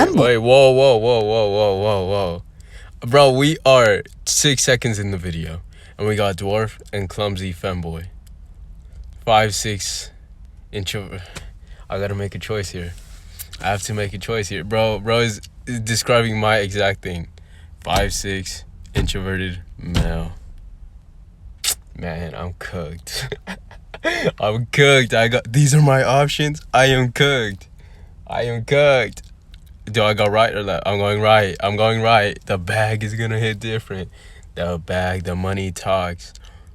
Wait, whoa. Bro, we are 6 seconds in the video, and we got dwarf and clumsy femboy. 5'6" introvert. I gotta make a choice here. I have to make a choice here. Bro is describing my exact thing. 5'6", introverted male. Man, I'm cooked. I'm cooked. These are my options. I am cooked. Do I go right or left? I'm going right. The bag is gonna hit different. The money talks.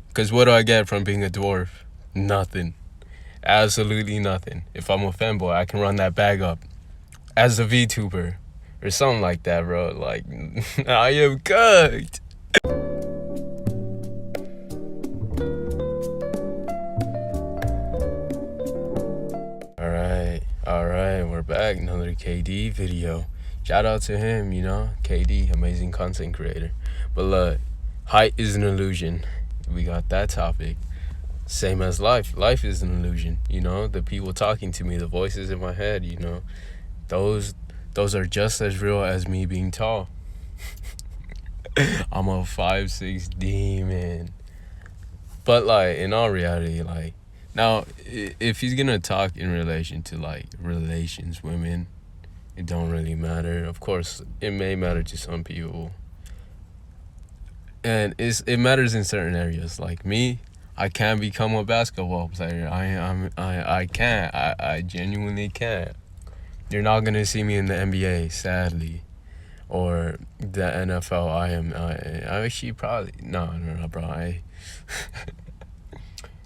Because what do I get from being a dwarf? Nothing. Absolutely nothing. If I'm a femboy, I can run that bag up as a VTuber or something like that, bro. Like, I am cooked. Alright, we're back. Another Kaedee video. Shout out to him, Kaedee, amazing content creator. But look, height is an illusion. We got that topic. Same as life. Life is an illusion, the people talking to me, the voices in my head, those are just as real as me being tall. I'm a 5'6" demon. But like, in all reality, like, now, if he's gonna talk in relation to like relations, women, it don't really matter. Of course, it may matter to some people, and it matters in certain areas. Like me, I can't become a basketball player. I can't. I genuinely can't. You're not gonna see me in the NBA, sadly, or the NFL. I actually probably no, bro.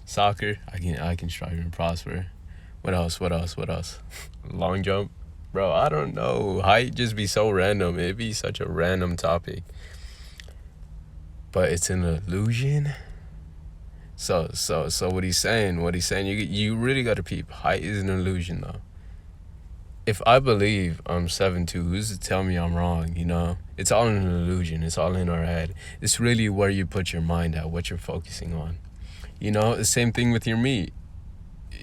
Soccer, I can strive and prosper. What else? Long jump, bro. I don't know. Height just be so random. It'd be such a random topic. But it's an illusion. So what he's saying, you really gotta peep. Height is an illusion, though. If I believe I'm 7'2", who's to tell me I'm wrong? It's all an illusion. It's all in our head. It's really where you put your mind at, what you're focusing on. The same thing with your meat.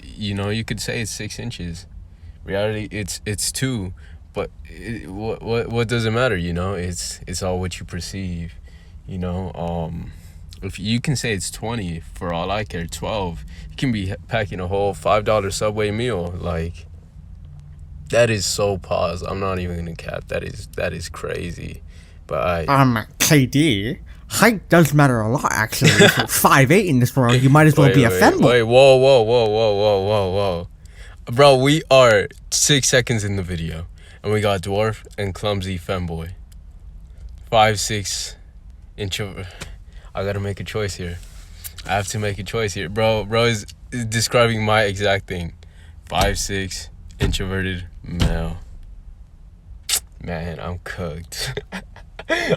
You could say it's 6 inches. Reality, it's 2. But what does it matter? It's all what you perceive. If you can say it's 20, for all I care, 12. You can be packing a whole $5 Subway meal. Like, that is so pause. I'm not even gonna cap. That is crazy. But Kaedee, height does matter a lot, actually. If you're 5'8" in this world, you might as well be a femboy. Wait, whoa. Bro, we are 6 seconds in the video, and we got dwarf and clumsy femboy. 5'6" introvert. I gotta make a choice here. I have to make a choice here. Bro is describing my exact thing. 5'6", introverted male. Man, I'm cooked.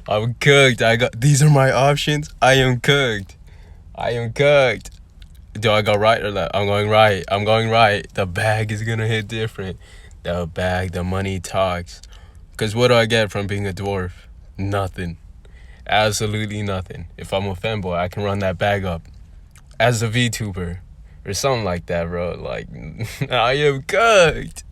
I'm cooked. These are my options. I am cooked. Do I go right or left? I'm going right. The bag is gonna hit different. The money talks. Because what do I get from being a dwarf? Nothing. Absolutely nothing. If I'm a femboy, I can run that bag up as a VTuber or something like that, bro. Like, I am cooked.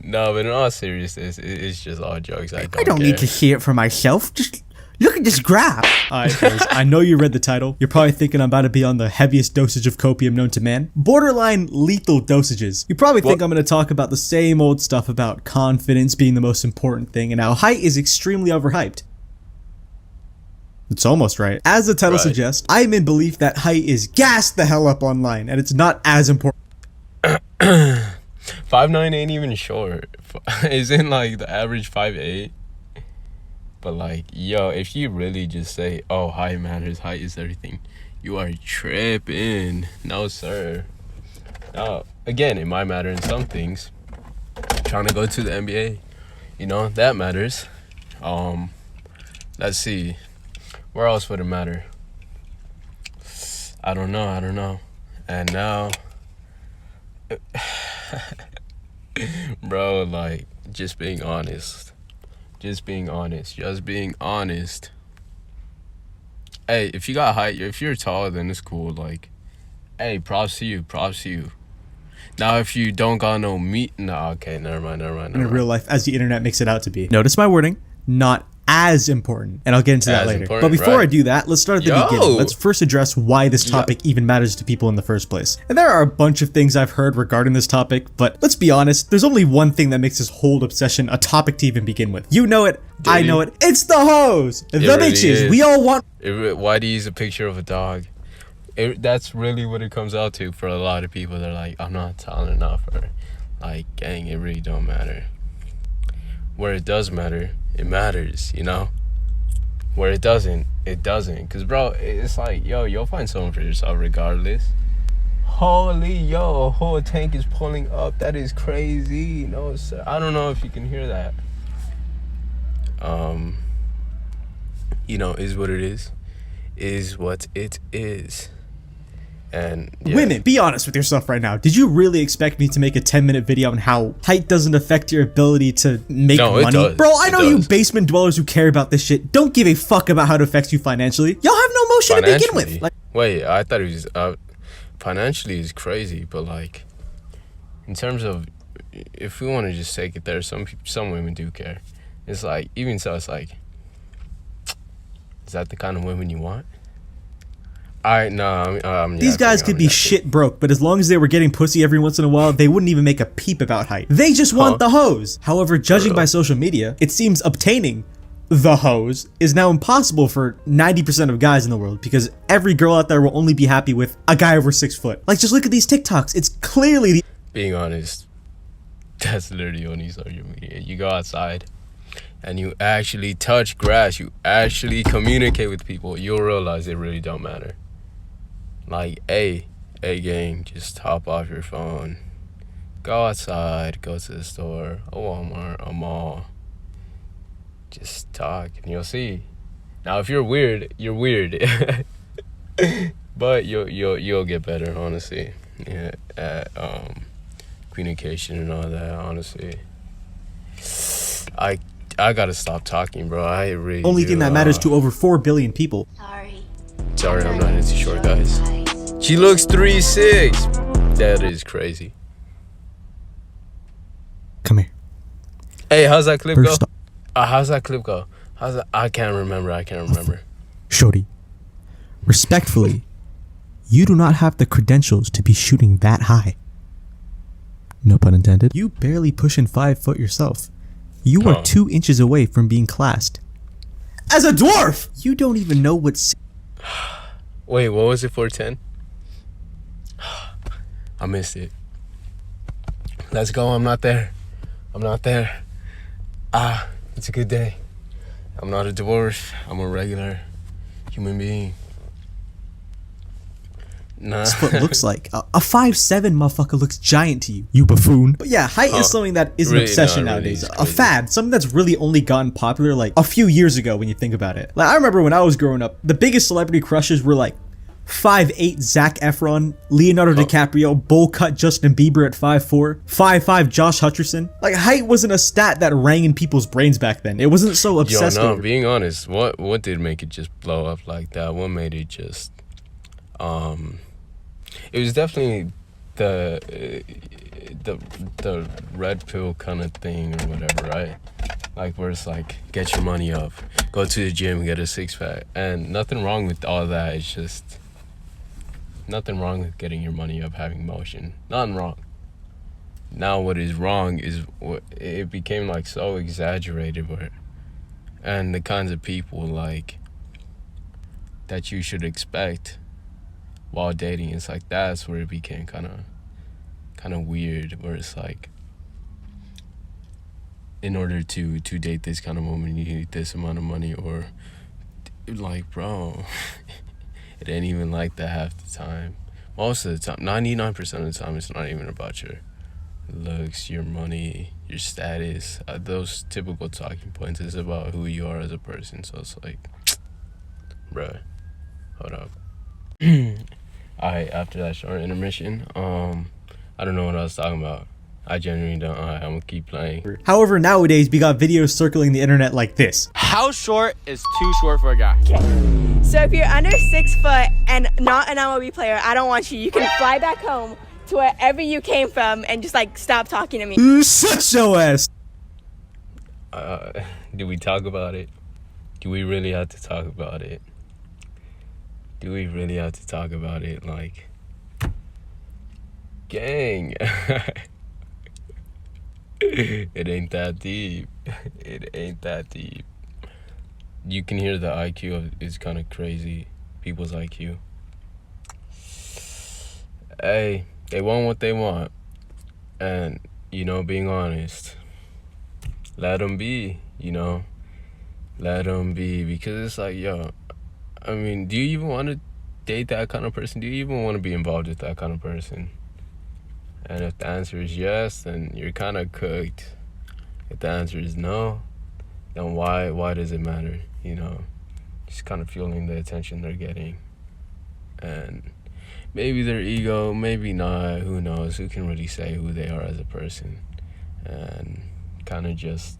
No, but in all seriousness, it's just all jokes. I don't need to see it for myself. Just look at this graph. Alright, boys, I know you read the title. You're probably thinking I'm about to be on the heaviest dosage of copium known to man. Borderline lethal dosages. You probably think I'm going to talk about the same old stuff about confidence being the most important thing and how height is extremely overhyped. It's almost right. As the title suggests, I am in belief that height is gassed the hell up online, and it's not as important. 5'9" ain't even short. Isn't like the average 5'8"? But like, yo, if you really just say, oh, height matters, height is everything, you are tripping. No, sir. Now, again, it might matter in some things. Trying to go to the NBA, that matters. Let's see. Where else would it matter? I don't know. And now, bro, like, just being honest. Hey, if you got height, if you're tall, then it's cool. Like, hey, props to you. Now, if you don't got no meat, no, okay, never mind. In real life as the internet makes it out to be. Notice my wording, not as important, and I'll get into that later. But before I do that, let's start at the beginning. Let's first address why this topic even matters to people in the first place. And there are a bunch of things I've heard regarding this topic, but let's be honest, there's only one thing that makes this whole obsession a topic to even begin with. You know it, I know it, it's the hoes! The really bitches, is. we all want... Why do you use a picture of a dog? That's really what it comes out to for a lot of people. They're like, I'm not talented enough, or like, gang, it really don't matter. Where it does matter, it matters, you know? Where it doesn't, it doesn't. Because, bro, it's like, yo, you'll find someone for yourself regardless. Holy, yo, a whole tank is pulling up. That is crazy. No, sir. I don't know if you can hear that. You know, is what it is what it is. And yeah. Women, be honest with yourself right now. Did you really expect me to make a 10-minute video on how height doesn't affect your ability to make money? It does. Bro, I know you basement dwellers who care about this shit don't give a fuck about how it affects you financially. Y'all have no motion to begin with. Like, wait, I thought it was financially is crazy, but like in terms of if we want to just take it there, some women do care. It's like, even so, it's like, is that the kind of women you want? These guys could be shit broke, but as long as they were getting pussy every once in a while, they wouldn't even make a peep about height. They just want the hose. However, judging by social media, it seems obtaining the hose is now impossible for 90% of guys in the world, because every girl out there will only be happy with a guy over 6 foot. Like, just look at these TikToks. It's clearly being honest, that's literally on social media. You go outside and you actually touch grass, you actually communicate with people, you'll realize it really don't matter. Like, hey gang, just hop off your phone, go outside, go to the store, a Walmart, a mall, just talk and you'll see. Now, if you're weird, you're weird. But you'll get better, honestly, yeah, at communication and all that. Honestly, I gotta stop talking, bro. I really only thing that matters to over 4 billion people. Sorry, I'm not into short guys. She looks 3'6". That is crazy. Come here. Hey, how's that clip go? How's that clip go? I can't remember. Shorty, respectfully, you do not have the credentials to be shooting that high. No pun intended. You barely pushing 5 foot yourself. You are 2 inches away from being classed as a dwarf. You don't even know what's... Wait, what was it, 4'10"? I missed it. Let's go. I'm not there. It's a good day. I'm not a dwarf. I'm a regular human being. Nah. That's what it looks like. A 5'7" motherfucker looks giant to you, you buffoon. But yeah, height is something that is an obsession nowadays. A fad, something that's really only gotten popular like a few years ago when you think about it. Like, I remember when I was growing up, the biggest celebrity crushes were like 5'8" Zac Efron, Leonardo DiCaprio, bowl cut Justin Bieber at 5'4", 5'5" Josh Hutcherson. Like, height wasn't a stat that rang in people's brains back then. It wasn't so obsessed. Yo, no, being honest, what did make it just blow up like that? What made it just it was definitely the red pill kind of thing or whatever, right? Like, where it's like, get your money up, go to the gym, get a 6-pack, and nothing wrong with all that. It's just nothing wrong with getting your money up, having motion. Nothing wrong. Now, what is wrong is what it became like so exaggerated, and the kinds of people like that you should expect while dating. It's like, that's where it became kind of weird, where it's like, in order to date this kind of woman, you need this amount of money, or like, bro, it ain't even like that half the time. Most of the time, 99% of the time, it's not even about your looks, your money, your status, those typical talking points. Is about who you are as a person. So it's like, bruh, hold up. Alright, after that short intermission, I don't know what I was talking about. I genuinely don't. I'm gonna keep playing. However, nowadays we got videos circling the internet like this. How short is too short for a guy? So if you're under 6 foot and not an MLB player, I don't want you. You can fly back home, to wherever you came from and just like stop talking to me. Shut your ass. Do we talk about it? Do we really have to talk about it? Do we really have to talk about it? Like, gang. It ain't that deep. It ain't that deep. You can hear the IQ is kind of crazy. People's IQ. Hey, they want what they want. And, you know, being honest, let them be, you know. Let them be. Because it's like, yo, I mean, do you even want to date that kind of person? Do you even want to be involved with that kind of person? And if the answer is yes, then you're kind of cooked. If the answer is no, then why does it matter? You know, just kind of feeling the attention they're getting. And maybe their ego, maybe not, who knows? Who can really say who they are as a person? And kind of just,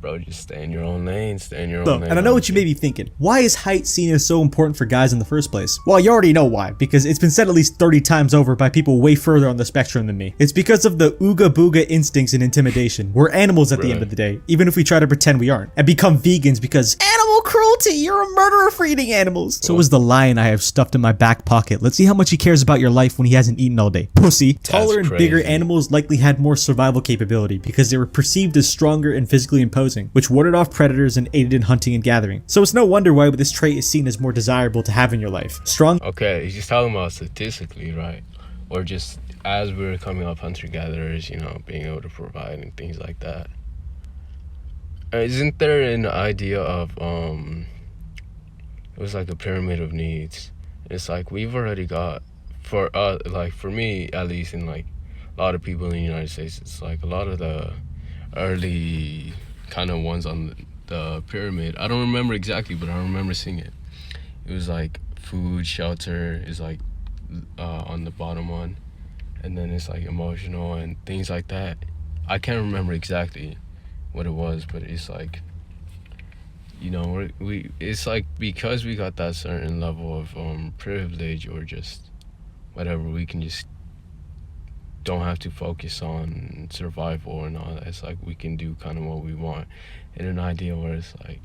bro, just stay in your own lane, stay in your own lane. And I know what you may be thinking. Why is height seen as so important for guys in the first place? Well, you already know why, because it's been said at least 30 times over by people way further on the spectrum than me. It's because of the ooga booga instincts and intimidation. We're animals at the end of the day, even if we try to pretend we aren't, and become vegans because animal cruelty, you're a murderer for eating animals. So is the lion I have stuffed in my back pocket. Let's see how much he cares about your life when he hasn't eaten all day. Pussy. Taller and bigger animals likely had more survival capability because they were perceived as stronger and physically imposing, which warded off predators and aided in hunting and gathering. So it's no wonder why this trait is seen as more desirable to have in your life. Strong. Okay, he's just talking about statistically, right? Or just as we're coming up hunter-gatherers, you know, being able to provide and things like that. Isn't there an idea of, it was like a pyramid of needs. It's like we've already got, for me at least, and like a lot of people in the United States, it's like a lot of the early kind of ones on the pyramid. I don't remember exactly, but I remember seeing it. It was like food, shelter is like on the bottom one, and then it's like emotional and things like that. I can't remember exactly what it was, but it's like, you know, it's like because we got that certain level of privilege or just whatever, we can just don't have to focus on survival and all that. It's like we can do kind of what we want in an idea where it's like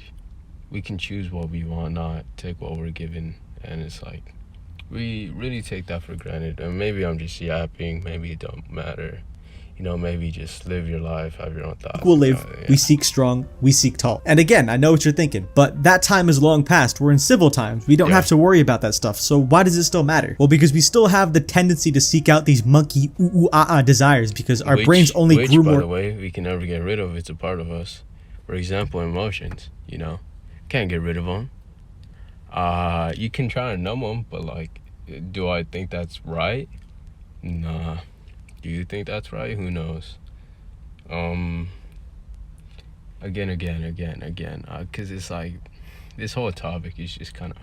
we can choose what we want, not take what we're given. And it's like we really take that for granted. And maybe I'm just yapping, maybe it don't matter. You know, maybe just live your life, have your own thoughts. We'll live. Yeah. We seek strong, we seek tall. And again, I know what you're thinking, but that time is long past. We're in civil times. We don't have to worry about that stuff. So why does it still matter? Well, because we still have the tendency to seek out these monkey desires because our brains only grew more. By the way, we can never get rid of. It's a part of us. For example, emotions, you know, can't get rid of them. You can try to numb them, but like, do I think that's right? Nah. Do you think that's right? Who knows? Again, because it's like this whole topic is just kind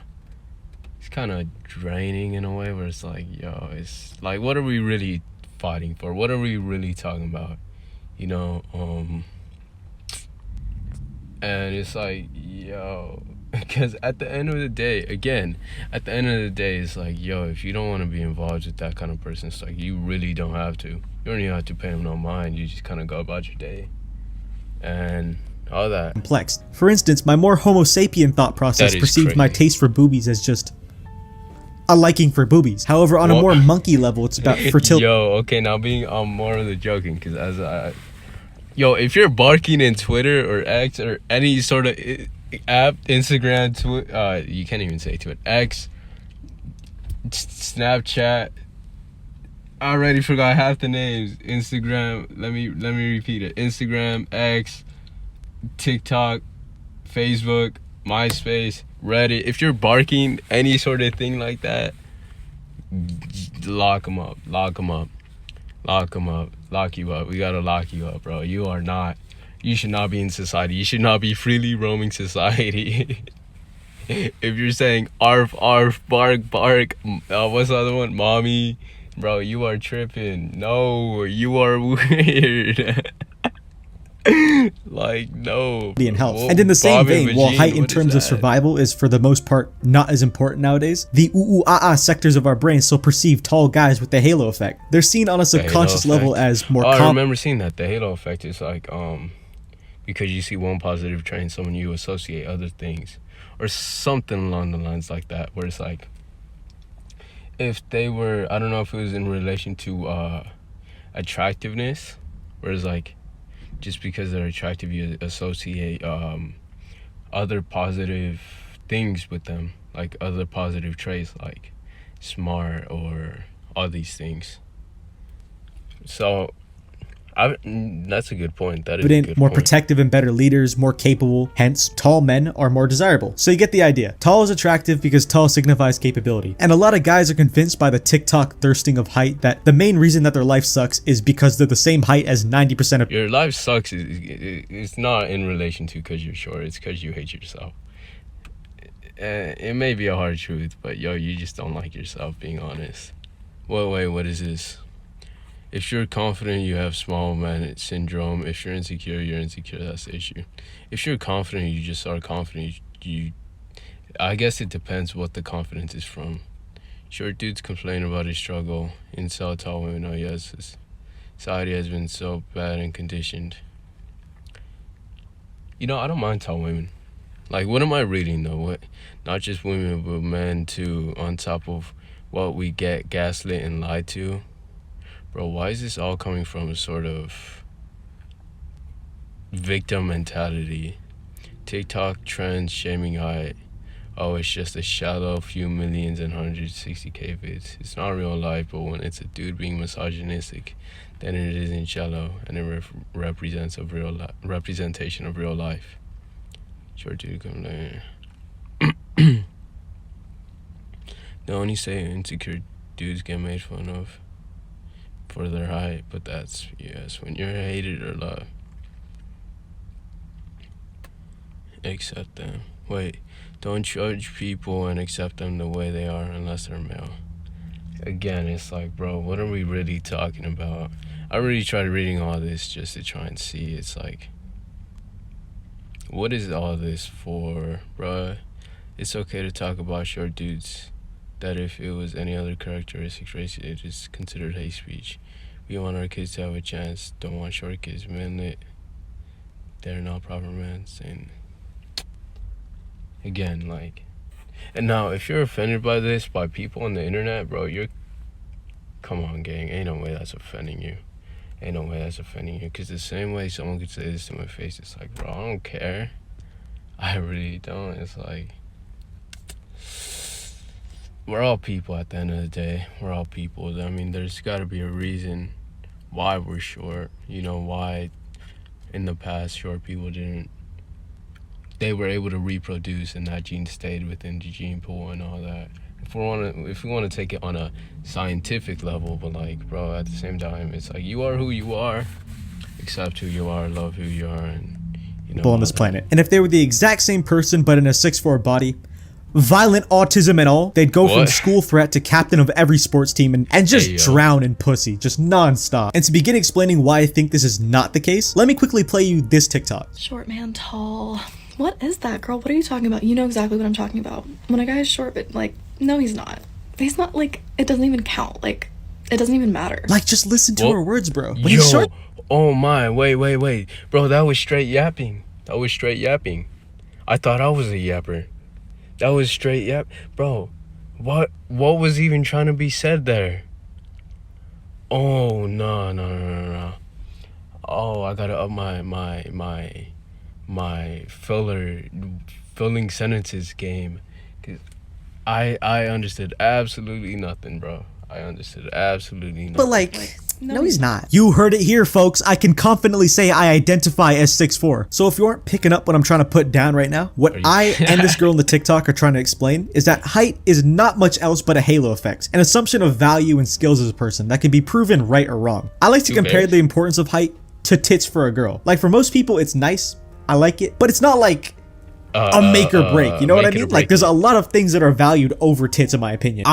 of draining in a way where it's like, yo, it's like, what are we really fighting for? What are we really talking about? You know, and it's like, yo, because at the end of the day, it's like, yo, if you don't want to be involved with that kind of person, it's like, you really don't have to. You don't even have to pay them no mind. You just kind of go about your day and all that. Complex. For instance, my more Homo sapien thought process perceived my taste for boobies as just a liking for boobies. However, on a more monkey level, it's about fertility. Yo, okay, now being more of the joking, because if you're barking in Twitter or X or any sort of app, Instagram, you can't even say Twitter, X, Snapchat, I already forgot half the names. Instagram, let me repeat it. Instagram, X, TikTok, Facebook, MySpace, Reddit. If you're barking any sort of thing like that, lock them up. Lock you up. We gotta lock you up, bro. You should not be in society. You should not be freely roaming society. If you're saying arf, arf, bark, bark, what's the other one? Mommy, bro, you are tripping. No, you are weird. Like, no. in health. Whoa, And in the same Bobby vein, while Vagine, height in what is terms of that? survival is for the most part not as important nowadays, the ooh-ooh-ah-ah sectors of our brain still perceive tall guys with the halo effect. They're seen on a The halo subconscious level effect. as more Oh, I remember seeing that. The halo effect is like, because you see one positive trait in someone, you associate other things. Or something along the lines like that, where it's like, if they were, I don't know if it was in relation to attractiveness, where it's like, just because they're attractive, you associate other positive things with them, like other positive traits, like smart or all these things. So, that's a good point. That is a good more point. protective and better leaders, more capable. Hence, tall men are more desirable. So you get the idea. Tall is attractive because tall signifies capability. And a lot of guys are convinced by the TikTok thirsting of height that the main reason that their life sucks is because they're the same height as 90% of Your life sucks. It's not in relation to because you're short. It's because you hate yourself. It may be a hard truth, but yo, you just don't like yourself, being honest. Wait, what is this? If you're confident, you have small man syndrome. If you're insecure, you're insecure. That's the issue. If you're confident, you just are confident. I guess it depends what the confidence is from. Short dudes complain about his struggle. Incel tall women, oh yes, society has been so bad and conditioned. You know, I don't mind tall women. Like, what am I reading though? What? Not just women, but men too. On top of what we get gaslit and lied to. Bro, why is this all coming from a sort of victim mentality? TikTok trends shaming height. Oh, it's just a shallow few millions and 160K vids. It's not real life, but when it's a dude being misogynistic, then it isn't shallow, and it represents a representation of real life. Short dude come there. They only say insecure dudes get made fun of for their height, but that's yes, when you're hated or loved. Accept them. Wait, don't judge people and accept them the way they are unless they're male. Again, it's like, bro, what are we really talking about? I really tried reading all this just to try and see. It's like, what is all this for, bruh? It's okay to talk about short dudes. That if it was any other characteristics, race, it is considered hate speech. We want our kids to have a chance. Don't want short kids. Men that they're not proper men. And again, like, and now if you're offended by this, by people on the internet, bro, come on, gang. Ain't no way that's offending you. Ain't no way that's offending you. Because the same way someone could say this to my face, it's like, bro, I don't care. I really don't. It's like, we're all people at the end of the day. We're all people. I mean, there's got to be a reason why we're short. You know, why in the past short people they were able to reproduce and that gene stayed within the gene pool and all that. If we want to take it on a scientific level, but like, bro, at the same time, it's like, you are who you are. Accept who you are, love who you are, and you know, on this planet. And if they were the exact same person but in a 6'4" body, violent autism and all, they'd go from What? school threat to captain of every sports team and just Hey, yo. drown in pussy, just non-stop. And to begin explaining why I think this is not the case, let me quickly play you this TikTok. Short man, tall. What is that, girl? What are you talking about? You know exactly what I'm talking about. When a guy is short, but like, no, he's not. He's not, like, it doesn't even count. Like, it doesn't even matter. Like, just listen to Well, her words, bro. When Yo, he's short, oh my, wait. Bro, that was straight yapping. I thought I was a yapper. That was straight yap. Bro, what was even trying to be said there? Oh, no. Oh, I gotta up my filling sentences game. 'Cause I understood absolutely nothing, bro. I understood absolutely nothing. but like, no, he's not. You heard it here, folks. I can confidently say I identify as 6'4". So if you aren't picking up what I'm trying to put down right now, what I and this girl in the TikTok are trying to explain is that height is not much else but a halo effect, an assumption of value and skills as a person that can be proven right or wrong. I like to compare the importance of height to tits for a girl. Like, for most people, it's nice. I like it, but it's not like a make or break. You know what I mean? Like, there's a lot of things that are valued over tits, in my opinion.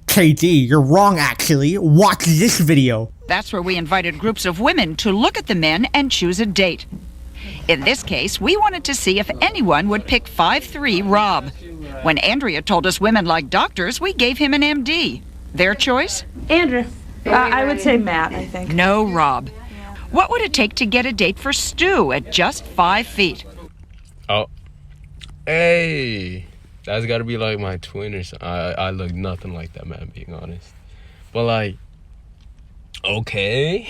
Kaedee, you're wrong, actually. Watch this video. That's where we invited groups of women to look at the men and choose a date. In this case, we wanted to see if anyone would pick 5'3" Rob. When Andrea told us women like doctors, we gave him an MD. Their choice? Andrew. I would say Matt, I think. No Rob. What would it take to get a date for Stu at just 5 feet? Oh, hey, that's got to be like my twin or something. I look nothing like that man, being honest. But like, okay,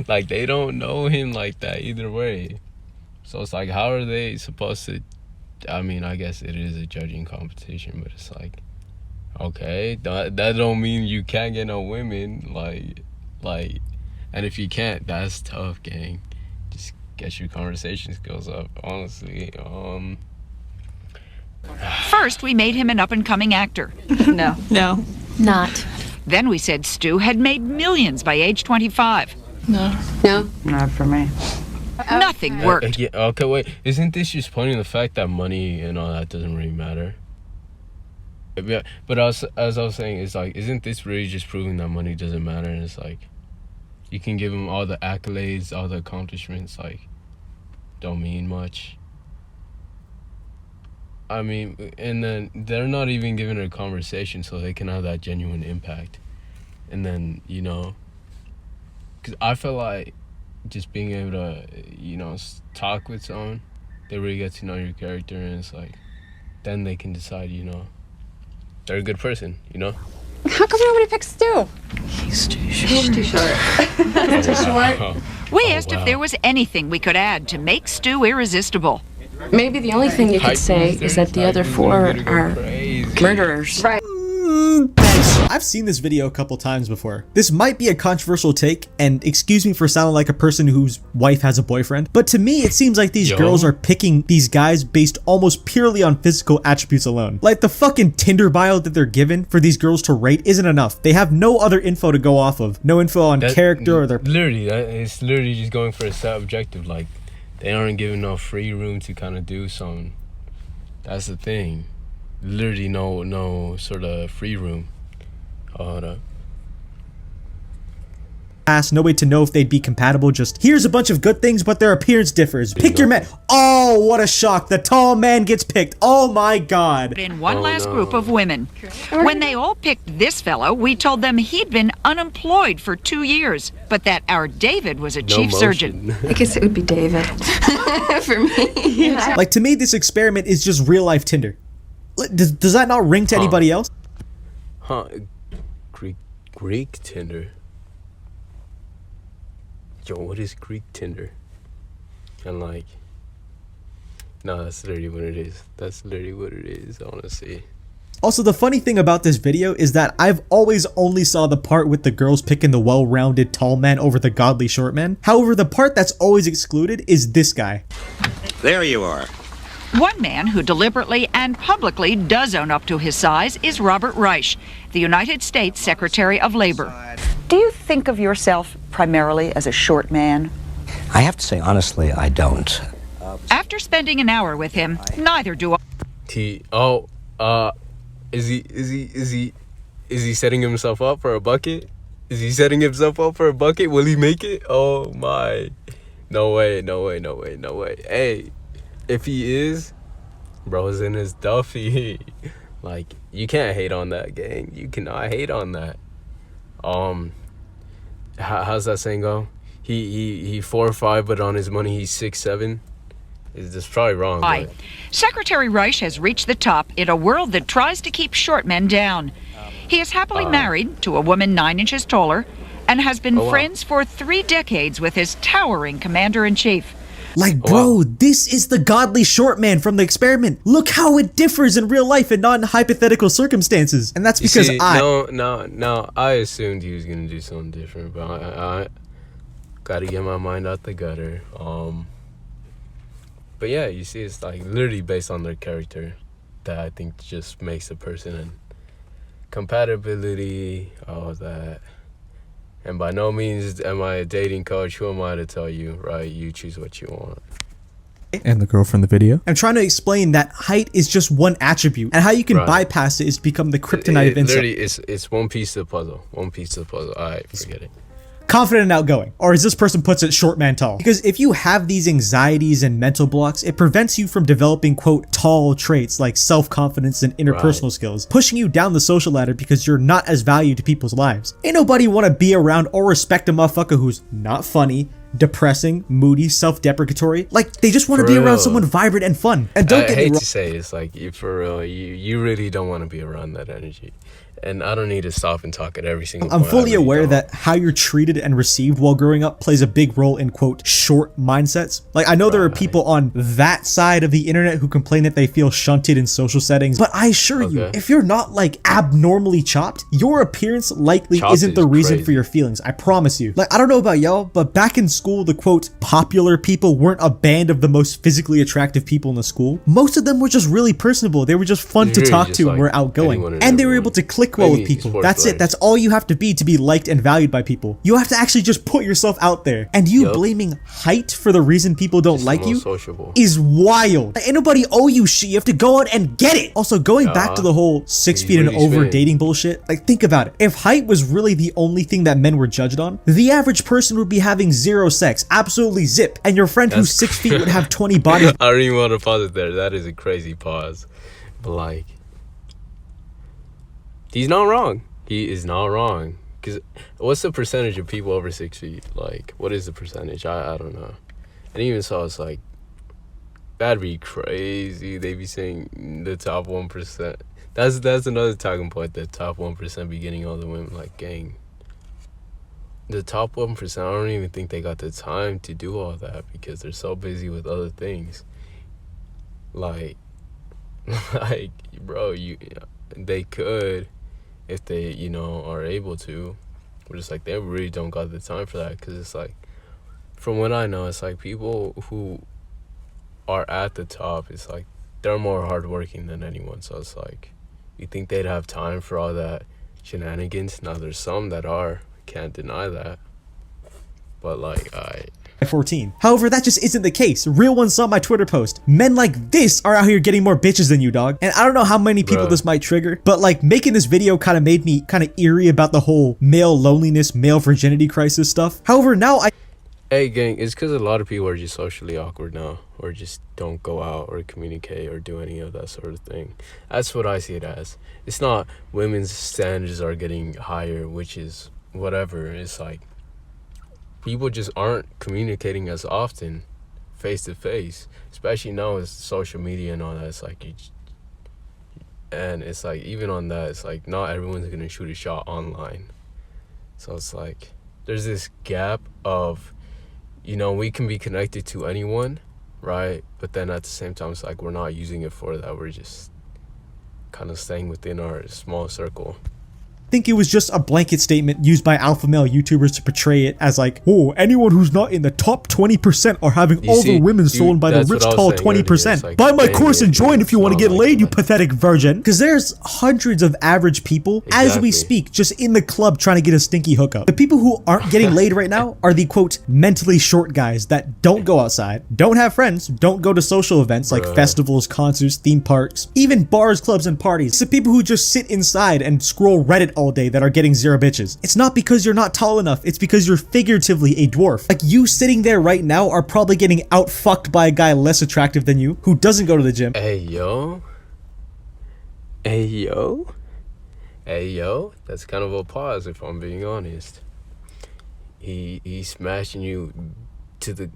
like they don't know him like that either way. So it's like, how are they supposed to? I mean, I guess it is a judging competition, but it's like, okay, that don't mean you can't get no women. Like, and if you can't, that's tough, gang. Just get your conversation skills up, honestly. First, we made him an up-and-coming actor. No. No. Not. Then we said Stu had made millions by age 25. No. No, not for me. Nothing worked. Yeah, okay, wait. Isn't this just pointing the fact that money and all that doesn't really matter? Yeah, but as I was saying, it's like, isn't this really just proving that money doesn't matter? And it's like, you can give them all the accolades, all the accomplishments, like, don't mean much. I mean, and then they're not even giving it a conversation so they can have that genuine impact. And then, you know, because I feel like just being able to, you know, talk with someone, they really get to know your character, and it's like, then they can decide, you know, they're a good person, you know? How come nobody picks Stu? He's too short. He's too short. Too short? We asked if there was anything we could add to make Stu irresistible. Maybe the only thing you could say is that the other four are murderers. Right. I've seen this video a couple times before. This might be a controversial take, and excuse me for sounding like a person whose wife has a boyfriend, but to me it seems like these girls are picking these guys based almost purely on physical attributes alone. Like the fucking Tinder bio that they're given for these girls to rate isn't enough. They have no other info to go off of. No info on character or their... It's literally just going for a set objective. Like, they aren't giving no free room to kind of do something. That's the thing. Literally no sort of free room. Hold up. No way to know if they'd be compatible. Just here's a bunch of good things, but their appearance differs. Pick your man. Oh, what a shock. The tall man gets picked. Oh my god. In one last group of women. When they all picked this fellow, we told them he'd been unemployed for 2 years, but that our David was a chief surgeon. I guess it would be David. For me. Like, to me, this experiment is just real life Tinder. Does that not ring to anybody else? Huh. Greek Tinder. Yo, what is Greek Tinder? And like, no, that's literally what it is. That's literally what it is, honestly. Also, the funny thing about this video is that I've always only saw the part with the girls picking the well-rounded tall man over the godly short man. However, the part that's always excluded is this guy. There you are. One man who deliberately and publicly does own up to his size is Robert Reich, the United States Secretary of Labor. Do you think of yourself primarily as a short man? I have to say, honestly, I don't. After spending an hour with him, neither do I. Is he setting himself up for a bucket? Is he setting himself up for a bucket? Will he make it? Oh my. No way. Hey, if he is, bro's in his Duffy. Like, you can't hate on that, gang. You cannot hate on that. How's that saying go? He 4'5", but on his money he's 6'7". It's probably wrong. But... Secretary Reich has reached the top in a world that tries to keep short men down. He is happily married to a woman 9 inches taller and has been friends for 3 decades with his towering commander-in-chief. Like, bro, this is the godly short man from the experiment. Look how it differs in real life and not in hypothetical circumstances. And that's because No, I assumed he was going to do something different, but I got to get my mind out the gutter. But yeah, you see, it's like literally based on their character that I think just makes a person, and compatibility, all that. And by no means am I a dating coach. Who am I to tell you, right? You choose what you want. And the girl from the video. I'm trying to explain that height is just one attribute, and how you can bypass it is become the kryptonite of incel. Literally, it's one piece of the puzzle. One piece of the puzzle. All right, forget it. confident and outgoing, or as this person puts it, short man tall. Because if you have these anxieties and mental blocks, it prevents you from developing, quote, tall traits like self-confidence and interpersonal skills, pushing you down the social ladder because you're not as valued to people's lives. Ain't nobody want to be around or respect a motherfucker who's not funny, depressing, moody, self-deprecatory. Like, they just want to be around someone vibrant and fun. And don't get me wrong. I hate to say it's like, for real, you really don't want to be around that energy. And I don't need to stop and talk at every single I'm point. fully aware that how you're treated and received while growing up plays a big role in, quote, short mindsets. Like, I know there are people on that side of the internet who complain that they feel shunted in social settings, but I assure you, if you're not, like, abnormally chopped, your appearance likely isn't the reason for your feelings. I promise you. Like, I don't know about y'all, but back in school, the, quote, popular people weren't a band of the most physically attractive people in the school. Most of them were just really personable. They were just fun to talk to and were outgoing. And they were able to click well with people. That's it. That's all you have to be liked and valued by people. You have to actually just put yourself out there. And you blaming height for the reason people don't like you is wild. Like, ain't nobody owe you shit. You have to go out and get it. Also, going back to the whole 6 feet and over dating bullshit, like, think about it. If height was really the only thing that men were judged on, the average person would be having zero sex. Absolutely zip. And your friend who's 6 feet would have 20 bodies. I don't even want to pause it there. That is a crazy pause. But, like, he's not wrong. He is not wrong. Because what's the percentage of people over 6 feet? Like, what is the percentage? I don't know. And even so, it's like, that'd be crazy. They be saying the top 1%. That's another talking point. The top 1% be getting all the women. Like, gang. The top 1%, I don't even think they got the time to do all that because they're so busy with other things. Like, bro, they could if they, are able to. But it's like they really don't got the time for that because it's like, from what I know, it's like people who are at the top, it's like they're more hardworking than anyone. So it's like, you think they'd have time for all that shenanigans? Now, there's some that are. Can't deny that. But like, 14. However, that just isn't the case. Real one saw my Twitter post. Men like this are out here getting more bitches than you, dog. And I don't know how many people this might trigger, but like, making this video kind of made me kind of eerie about the whole male loneliness, male virginity crisis stuff. However, now hey gang, it's because a lot of people are just socially awkward now, or just don't go out or communicate or do any of that sort of thing. That's what I see it as. It's not women's standards are getting higher, which is whatever. It's like people just aren't communicating as often face to face, especially now with social media and all that. It's like and it's like, even on that, it's like not everyone's gonna shoot a shot online. So it's like there's this gap of, we can be connected to anyone, right? But then at the same time, it's like we're not using it for that. We're just kind of staying within our small circle. think it was just a blanket statement used by alpha male YouTubers to portray it as like, oh, anyone who's not in the top 20% are having all the women stolen by the rich tall 20%. Like, buy my course and join if you want to get laid, you pathetic virgin. Because there's hundreds of average people as we speak just in the club trying to get a stinky hookup. The people who aren't getting laid right now are the quote mentally short guys that don't go outside, don't have friends, don't go to social events like festivals, concerts, theme parks, even bars, clubs, and parties. It's the people who just sit inside and scroll Reddit all day that are getting zero bitches. It's not because you're not tall enough, it's because you're figuratively a dwarf. Like, you sitting there right now are probably getting outfucked by a guy less attractive than you who doesn't go to the gym. Hey yo, that's kind of a pause if I'm being honest. He's smashing you to the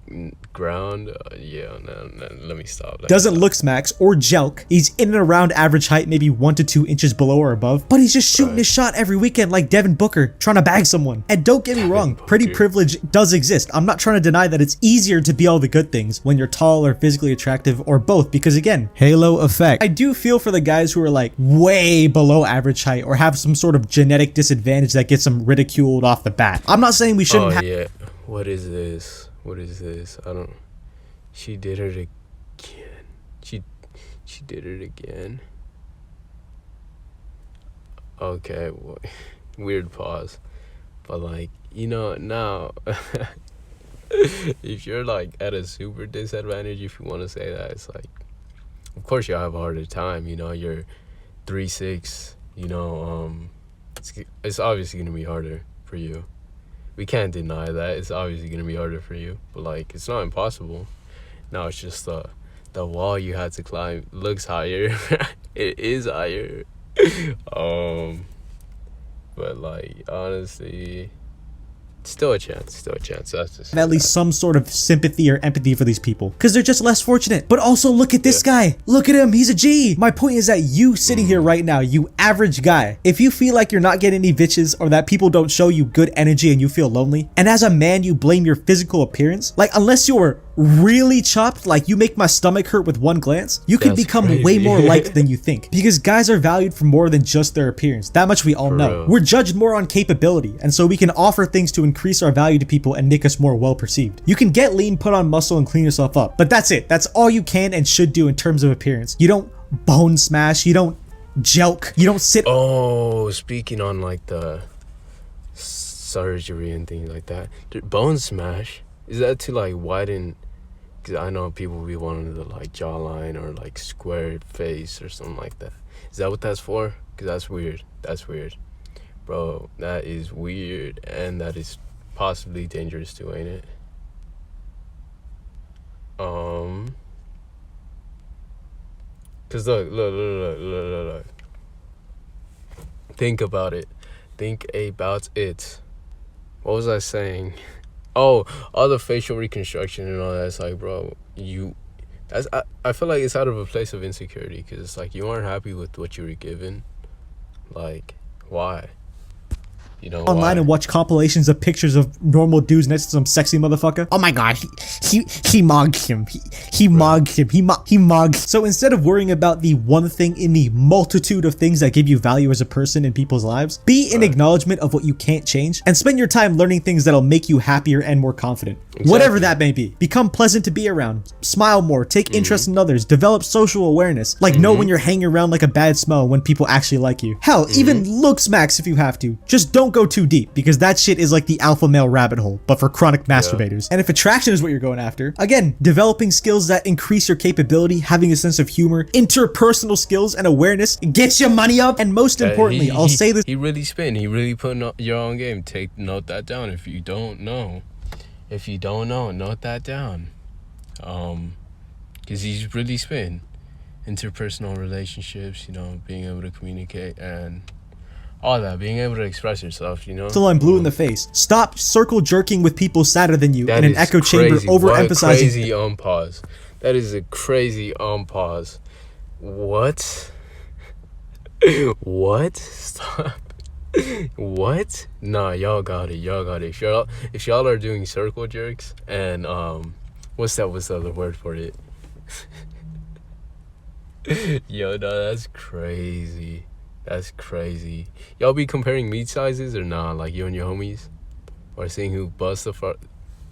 ground. No, let me stop. Doesn't look smacks or jelk. He's in and around average height, maybe 1 to 2 inches below or above, but he's just shooting his shot every weekend like Devin Booker, trying to bag someone. And don't get me wrong, pretty privilege does exist. I'm not trying to deny that it's easier to be all the good things when you're tall or physically attractive or both, because again, halo effect. I do feel for the guys who are like way below average height or have some sort of genetic disadvantage that gets them ridiculed off the bat. I'm not saying we shouldn't have. What is this? I don't. She did it again. She did it again. Okay, weird pause. But like, now if you're like at a super disadvantage, if you want to say that, it's like, of course you'll have a harder time. You're 3'6", it's obviously gonna be harder for you. We can't deny that. It's obviously gonna be harder for you, but like it's not impossible. Now it's just the wall you had to climb looks higher. It is higher. But like honestly, still a chance. That's just at least some sort of sympathy or empathy for these people because they're just less fortunate. But also look at this guy. Look at him. He's a G. My point is that you sitting here right now, you average guy, if you feel like you're not getting any bitches or that people don't show you good energy and you feel lonely, and as a man you blame your physical appearance, like unless you're really chopped, like you make my stomach hurt with one glance, you can become way more liked than you think, because guys are valued for more than just their appearance. That much we all know. real. We're judged more on capability, and so we can offer things to increase our value to people and make us more well perceived. You can get lean, put on muscle, and clean yourself up, but that's it. That's all you can and should do in terms of appearance. You don't bone smash, you don't jelk, you don't sit. Oh, speaking on like the surgery and things like that, bone smash, is that to like widen? Because I know people be wanting the like jawline or like square face or something like that. Is that what that's for? Because that's weird, bro. That is weird, and that is possibly dangerous too, ain't it? Cause look. Think about it. What was I saying? Oh, all the facial reconstruction and all that. It's like, bro, I feel like it's out of a place of insecurity, because it's like you aren't happy with what you were given. Like, why? You know, Online and watch compilations of pictures of normal dudes next to some sexy motherfucker. Oh my god, he mogged him. He mogged him. He mogged. So instead of worrying about the one thing in the multitude of things that give you value as a person in people's lives, be in acknowledgement of what you can't change and spend your time learning things that'll make you happier and more confident. Exactly. Whatever that may be. Become pleasant to be around. Smile more. Take interest in others. Develop social awareness. Like know when you're hanging around like a bad smell when people actually like you. Hell, even looks max if you have to. Just don't go too deep, because that shit is like the alpha male rabbit hole, but for chronic masturbators. And if attraction is what you're going after, again, developing skills that increase your capability, having a sense of humor, interpersonal skills and awareness, gets your money up, and most importantly, I'll say this. He really spin. He really putting your own game. Note that down if you don't know. Note that down. Because he's really spin. Interpersonal relationships, you know, being able to communicate and all that, being able to express yourself, you know. Till I'm blue in the face. Stop circle jerking with people sadder than you in an echo chamber, crazy. overemphasizing. Crazy on pause. That is a crazy on pause. What? What? Stop. What? Nah, y'all got it. If y'all are doing circle jerks and what's the other word for it? Yo, no, that's crazy. Y'all be comparing meat sizes or nah? Like you and your homies, or seeing who busts the fuck?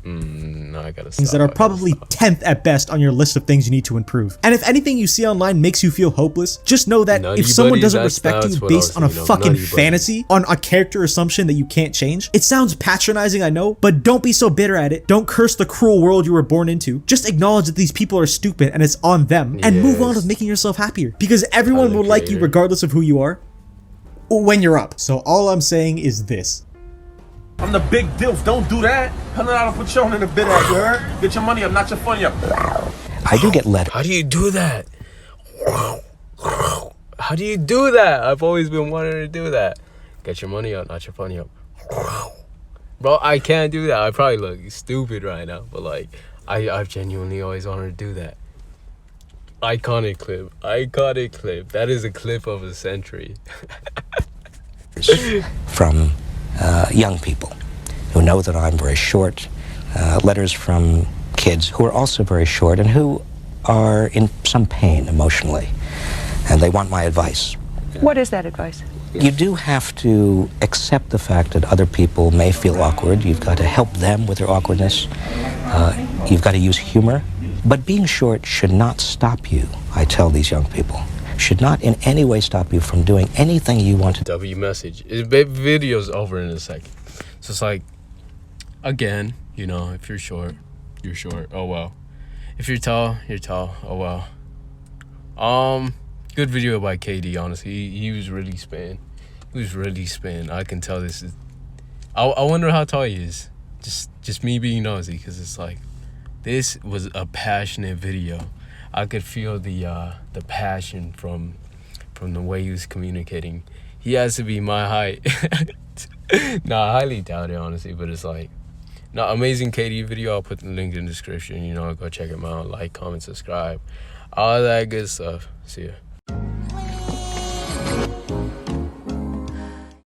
No, I gotta stop. Things that are probably 10th at best on your list of things you need to improve. And if anything you see online makes you feel hopeless, just know that if someone doesn't respect you based on a fucking fantasy, on a character assumption that you can't change, it sounds patronizing, I know, but don't be so bitter at it. Don't curse the cruel world you were born into. Just acknowledge that these people are stupid and it's on them, and move on with making yourself happier, because everyone will like you regardless of who you are when you're up. So all I'm saying is this. I'm the big dilf. Don't do that. $100 Patron in the bid at, you heard? Get your money up, not your funny up. I do get letters. How do you do that? How do you do that? I've always been wanting to do that. Get your money up, not your funny up. Bro, I can't do that. I probably look stupid right now, but like, I've genuinely always wanted to do that. Iconic clip. That is a clip of a century. From young people who know that I'm very short, letters from kids who are also very short and who are in some pain emotionally, and they want my advice. What is that advice? You do have to accept the fact that other people may feel awkward. You've got to help them with their awkwardness. You've got to use humor. But being short should not stop you, I tell these young people. Should not in any way stop you from doing anything you want to. W message. Video's over in a second. So it's like, again, you know, if you're short, you're short. Oh well. If you're tall, you're tall. Oh well. Good video by Kaedee, honestly. He was really spinning. I can tell this is I wonder how tall he is. Just me being nosy, because it's like, this was a passionate video. I could feel the passion from the way he was communicating. He has to be my height. No, I highly doubt it, honestly, but it's like, no, amazing Kaedee video. I'll put the link in the description. You know, go check him out. Like, comment, subscribe, all that good stuff. See ya.